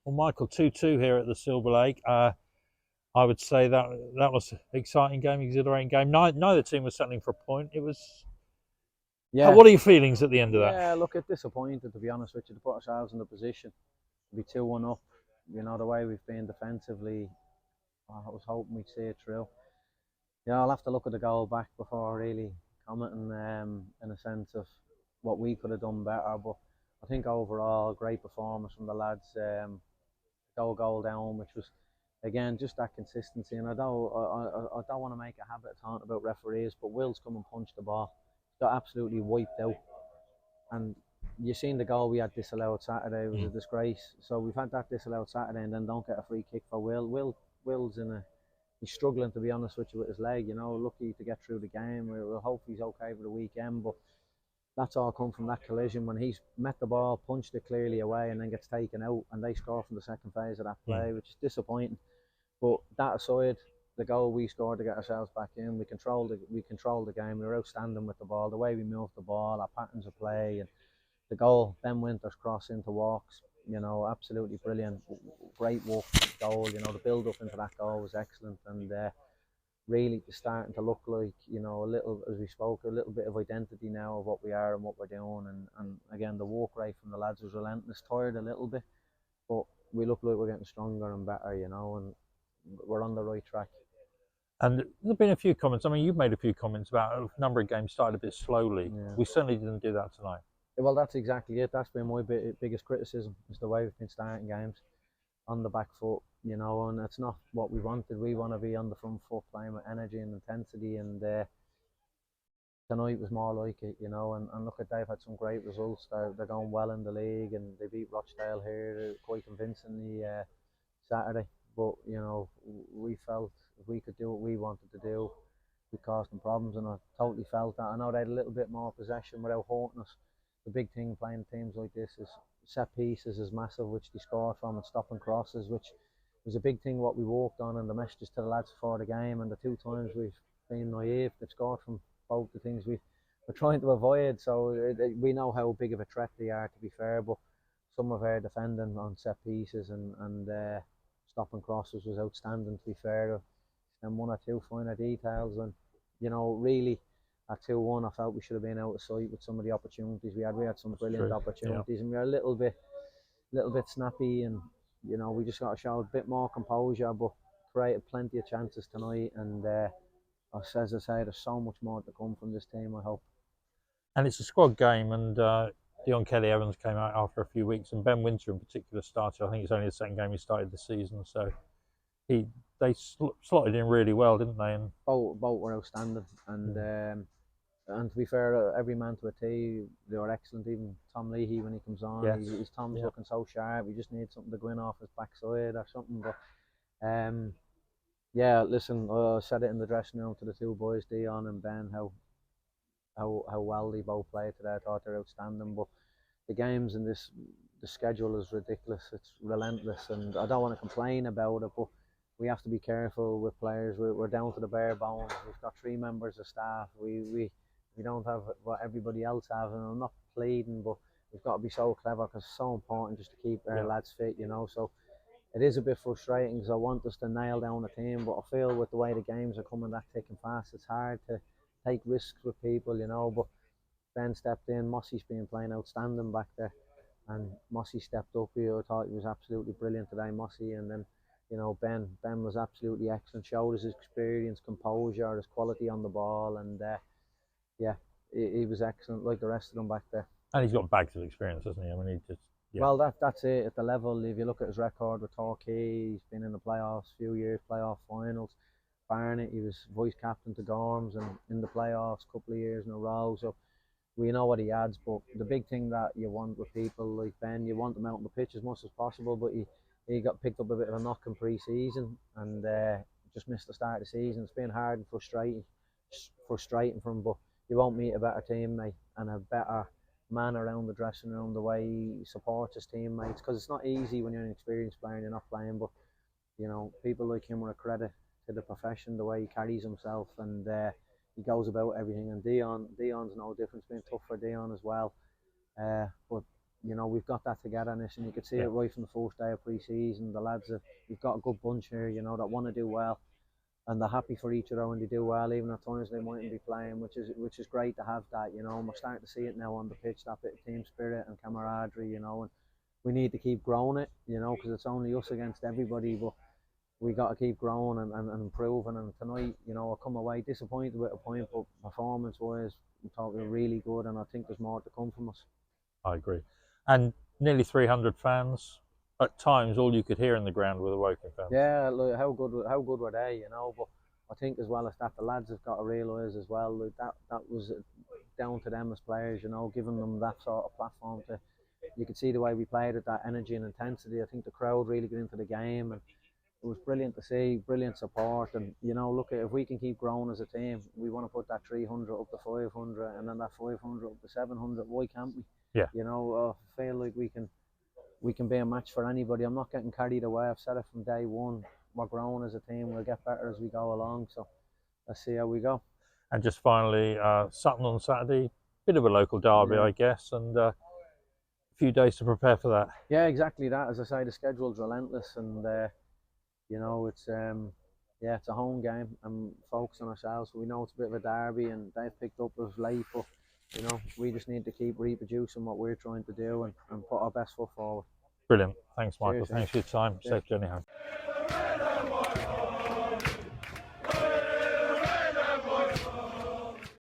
Well, Michael, 2-2 here at the Silver Lake. I would say that was an exciting game, exhilarating game. Neither team was settling for a point. It was. Yeah, What are your feelings at the end of that? yeah. Look, it's disappointed to be honest with you to put ourselves in the position to be 2-1 up. You know the way we've been defensively. I was hoping we'd see it through. Yeah, I'll have to look at the goal back before really commenting in a sense of what we could have done better. But I think overall, great performance from the lads. Goal down, which was again just that consistency. And I don't want to make a habit of talking about referees, but Will's come and punched the ball. Got absolutely wiped out. And you seen the goal we had disallowed Saturday. It was a disgrace. So we've had that disallowed Saturday, and then don't get a free kick for Will. Will's in a he's struggling to be honest with you with his leg. You know, lucky to get through the game. We'll hope he's okay for the weekend, but that's all come from that collision when he's met the ball, punched it clearly away, and then gets taken out, and they score from the second phase of that play, which is disappointing. But that aside, the goal we scored to get ourselves back in, we controlled the game. We were outstanding with the ball, the way we moved the ball, our patterns of play, and the goal, Ben Winter's cross into walks, you know, absolutely brilliant, great work goal. You know, the build up into that goal was excellent, and really starting to look like, you know, a little, as we spoke, a little bit of identity now of what we are and what we're doing. And again, the work rate from the lads was relentless, tired a little bit, but we look like we're getting stronger and better, you know, and we're on the right track. And there've been a few comments. I mean, you've made a few comments about a number of games started a bit slowly. Yeah. We certainly didn't do that tonight. Well, that's exactly it. That's been my biggest criticism, is the way we've been starting games on the back foot, you know, and it's not what we wanted. We want to be on the front foot, playing with energy and intensity, and tonight was more like it, you know. And look at, they've had some great results. They're going well in the league, and they beat Rochdale here quite convincingly Saturday. But you know, we felt if we could do what we wanted to do, we caused them problems, and I totally felt that. I know they had a little bit more possession without hurting us. The big thing playing teams like this is set pieces is massive, which they scored from, and stopping crosses, which was a big thing what we worked on, and the messages to the lads before the game. And the two times we've been naive, they've scored from both the things we're trying to avoid. So we know how big of a threat they are, to be fair, but some of our defending on set pieces and stopping crosses was outstanding, to be fair. And one or two finer details, and you know, really at 2-1, I felt we should have been out of sight with some of the opportunities we had. We had some brilliant opportunities, and we were a little bit snappy, and you know, we just got to show a bit more composure, but created plenty of chances tonight. And as I say, there's so much more to come from this team, I hope. And it's a squad game, and Dion Kelly-Evans came out after a few weeks, and Ben Winter in particular started. I think it's only the second game he started this season, so they slotted in really well, didn't they? And both were outstanding, and to be fair, every man to a T, they were excellent. Even Tom Leahy, when he comes on, his Tom's looking so sharp. We just need something to go in off his backside or something. But yeah, listen, I said it in the dressing room to the two boys, Dion and Ben, how well they both played today. I thought they're outstanding. But the games in this, the schedule is ridiculous. It's relentless, and I don't want to complain about it, but we have to be careful with players. We're down to the bare bones. We've got 3 members of staff. We don't have what everybody else have, and I'm not pleading, but we've got to be so clever, because it's so important just to keep our lads fit, you know. So it is a bit frustrating, because I want us to nail down a team, but I feel with the way the games are coming that thick and fast, it's hard to take risks with people, you know. But Ben stepped in. Mossy's been playing outstanding back there, and Mossy stepped up here. I thought he was absolutely brilliant today, Mossy. And then, you know, Ben was absolutely excellent. Showed his experience, composure, his quality on the ball, and yeah, he was excellent, like the rest of them back there. And he's got bags of experience, hasn't he? I mean, he just well, that's it at the level. If you look at his record with Torquay, he's been in the playoffs a few years, playoff finals. Barnet, he was vice captain to Gorms and in the playoffs a couple of years in a row. So we know what he adds. But the big thing that you want with people like Ben, you want them out on the pitch as much as possible. But he got picked up a bit of a knock in pre-season, and just missed the start of the season. It's been hard and frustrating for him. But you won't meet a better teammate and a better man around the dressing room, the way he supports his teammates, because it's not easy when you're an experienced player and you're not playing. But you know, people like him are a credit to the profession, the way he carries himself, and he goes about everything. And Dion's no different. It's been tough for Dion as well, but you know, we've got that togetherness, and you could see Yeah. it right from the first day of pre-season. The lads have, we've got a good bunch here, you know, that want to do well, and they're happy for each other when they do well, even at times they mightn't be playing, which is great to have that, you know. And we're starting to see it now on the pitch, that bit of team spirit and camaraderie, you know. And we need to keep growing it, you know, because it's only us against everybody, but we got to keep growing and improving. And tonight, you know, I come away disappointed with a point, but performance-wise, I thought we were really good, and I think there's more to come from us. I agree. And nearly 300 fans. At times, all you could hear in the ground were the Woking fans. Yeah, look, how good were they, you know? But I think as well as that, the lads have got to realise as well that was down to them as players, you know, giving them that sort of platform to. You could see the way we played at that energy and intensity. I think the crowd really got into the game, and it was brilliant to see, brilliant support. And you know, look, if we can keep growing as a team, we want to put that 300 up to 500, and then that 500 up to 700. Why can't we? Yeah. You know, I feel like we can be a match for anybody. I'm not getting carried away. I've said it from day one. We're growing as a team. We'll get better as we go along. So let's see how we go. And just finally, Sutton on Saturday, bit of a local derby, Yeah. I guess, and a few days to prepare for that. Yeah, exactly that. As I say, the schedule's relentless, and you know, it's it's a home game, and focus on ourselves. We know it's a bit of a derby, and they've picked up as late, but you know, we just need to keep reproducing what we're trying to do and put our best foot forward. Brilliant. Thanks, Michael. Cheers, Thanks for your time. Cheers. Safe journey home.